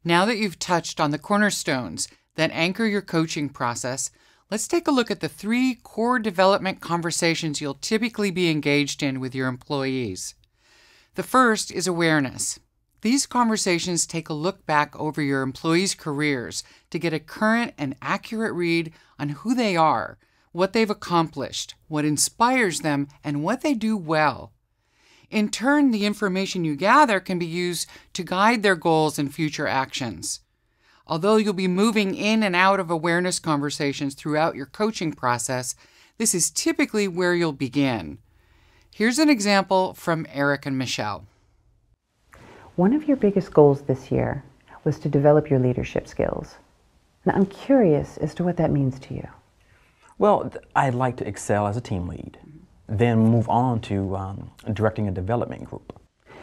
Now that you've touched on the cornerstones that anchor your coaching process, let's take a look at the 3 core development conversations you'll typically be engaged in with your employees. The first is awareness. These conversations take a look back over your employees' careers to get a current and accurate read on who they are, what they've accomplished, what inspires them, and what they do well. In turn, the information you gather can be used to guide their goals and future actions. Although you'll be moving in and out of awareness conversations throughout your coaching process, this is typically where you'll begin. Here's an example from Eric and Michelle. One of your biggest goals this year was to develop your leadership skills. Now, I'm curious as to what that means to you. Well, I'd like to excel as a team lead, then move on to directing a development group.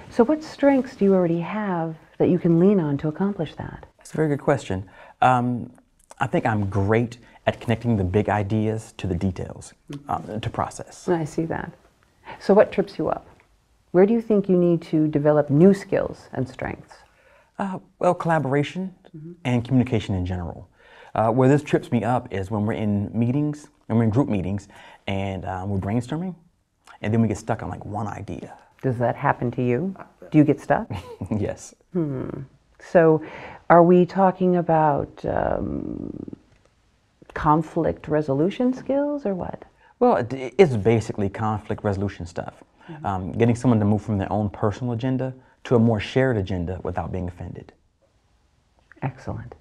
So what strengths do you already have that you can lean on to accomplish that? That's a very good question. I think I'm great at connecting the big ideas to the details, to process. I see that. So what trips you up? Where do you think you need to develop new skills and strengths? Well, collaboration and communication in general. Where this trips me up is when we're in meetings, and we're in group meetings, and we're brainstorming, and then we get stuck on like one idea. Does that happen to you? Do you get stuck? Yes. So are we talking about conflict resolution skills or what? Well, it's basically conflict resolution stuff. Getting someone to move from their own personal agenda to a more shared agenda without being offended. Excellent.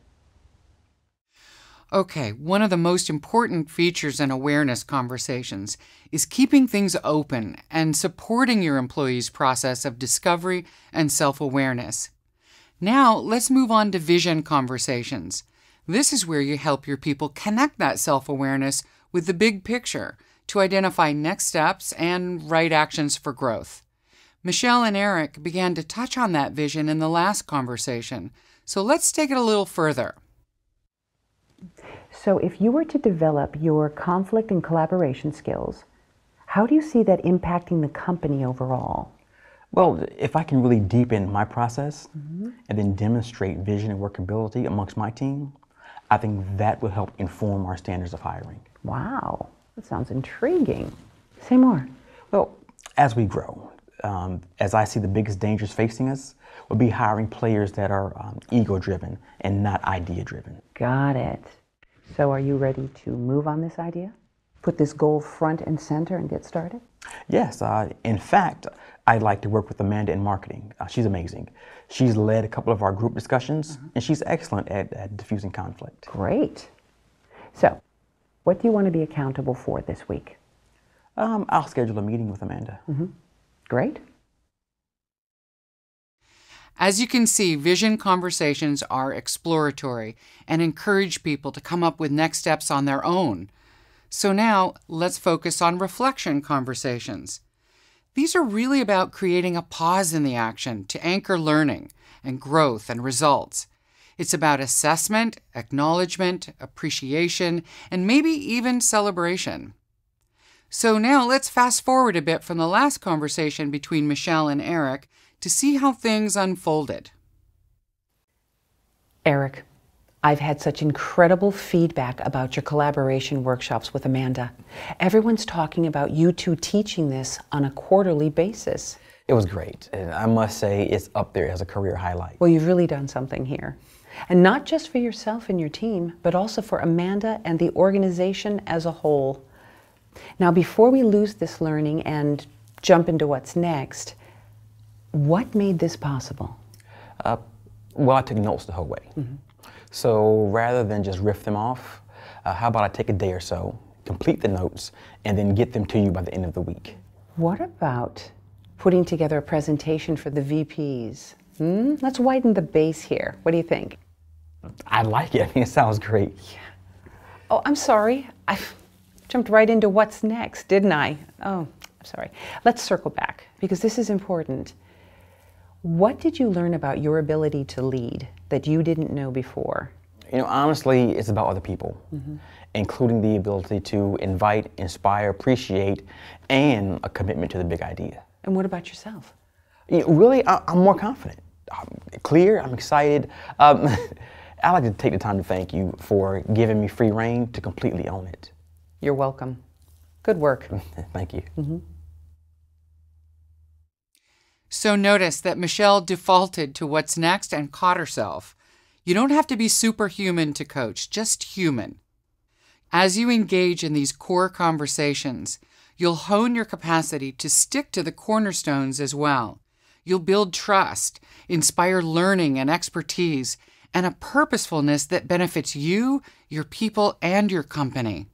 Okay, one of the most important features in awareness conversations is keeping things open and supporting your employees' process of discovery and self-awareness. Now, let's move on to vision conversations. This is where you help your people connect that self-awareness with the big picture to identify next steps and right actions for growth. Michelle and Eric began to touch on that vision in the last conversation, so let's take it a little further. So if you were to develop your conflict and collaboration skills, how do you see that impacting the company overall? Well, if I can really deepen my process and then demonstrate vision and workability amongst my team, I think that will help inform our standards of hiring. Wow, that sounds intriguing. Say more. Well, as we grow, as I see the biggest dangers facing us, will be hiring players that are ego-driven and not idea-driven. Got it. So are you ready to move on this idea? Put this goal front and center and get started? Yes, in fact, I'd like to work with Amanda in marketing. She's amazing. She's led a couple of our group discussions, and she's excellent at diffusing conflict. Great. So, what do you want to be accountable for this week? I'll schedule a meeting with Amanda. Great. As you can see, vision conversations are exploratory and encourage people to come up with next steps on their own. So now, let's focus on reflection conversations. These are really about creating a pause in the action to anchor learning and growth and results. It's about assessment, acknowledgement, appreciation, and maybe even celebration. So now let's fast forward a bit from the last conversation between Michelle and Eric to see how things unfolded. Eric, I've had such incredible feedback about your collaboration workshops with Amanda. Everyone's talking about you two teaching this on a quarterly basis. It was great, and I must say it's up there as a career highlight. Well, you've really done something here. And not just for yourself and your team, but also for Amanda and the organization as a whole. Now, before we lose this learning and jump into what's next, what made this possible? Well, I took notes the whole way. So rather than just riff them off, how about I take a day or so, complete the notes, and then get them to you by the end of the week? What about putting together a presentation for the VPs? Let's widen the base here. What do you think? I like it. I mean, it sounds great. Yeah. Oh, I'm sorry. I jumped right into what's next, didn't I? Oh, I'm sorry. Let's circle back, because this is important. What did you learn about your ability to lead that you didn't know before? You know, honestly, it's about other people, including the ability to invite, inspire, appreciate, and a commitment to the big idea. And what about yourself? You know, really, I'm more confident. clear. I'm excited. I'd like to take the time to thank you for giving me free rein to completely own it. You're welcome. Good work. Thank you. Mm-hmm. So notice that Michelle defaulted to what's next and caught herself. You don't have to be superhuman to coach, just human. As you engage in these core conversations, you'll hone your capacity to stick to the cornerstones as well. You'll build trust, inspire learning and expertise, and a purposefulness that benefits you, your people, and your company.